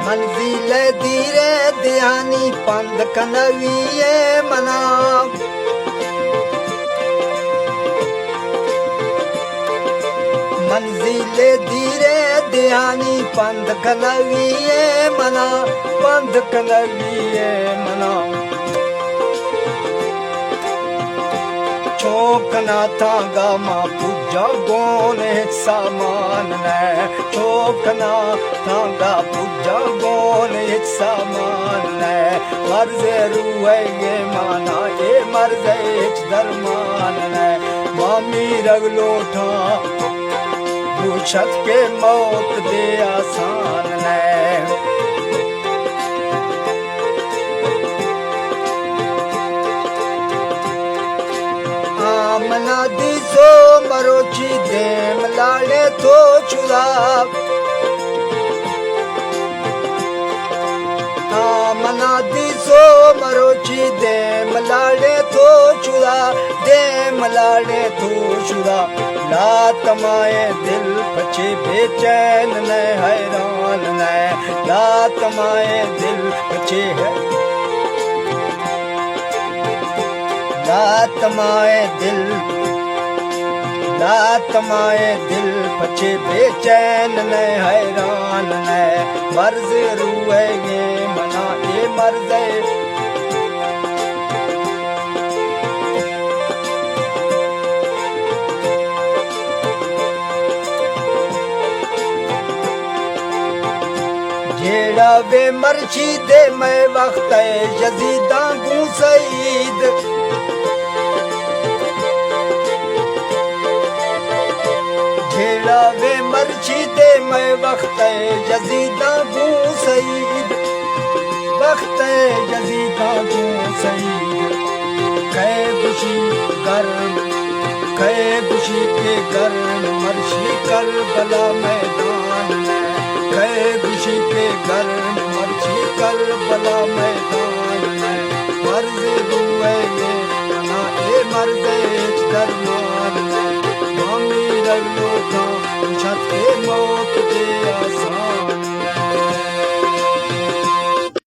मंजिल धीरे ध्यानी पंध कनविए मना मंजिल धीरे ध्यानी पंध कनविए मना पंध कनविए मना चौकना थांगा मां पूजा गोने सामान ने चौकना थांगा पूजा गोने सामान ने मर्जे रुए ये माना ये मर्जे दरमान ने मामी रगलो ठा पूछत के मौत दे आसान ने मना दी सो मरोची दे मलाले तो चुरा मना दी सो मरोची दे मलाले तो चुरा दे मलाले तो चुरा लात माए दिल पचे बेचैन न हैरान न लात माए दिल पचे है लात माए दिल पचे बेचैन न हैरान न मर्ज रुए ये मना ये मर्ज जेड़ा वे मर्जी दे मैं वक्त यजीदा गू सईद जेड़ा वे मर्जी दे मैं वक्त यजीदा गू सईद वक्त यजीदा गू सईद कै खुशी के गर्म मर्शी कर बला मैदान में कै खुशी के गर्म मर्शी कर बला मैदान में मर्ज दुए ये मना ए मर्ज दरमा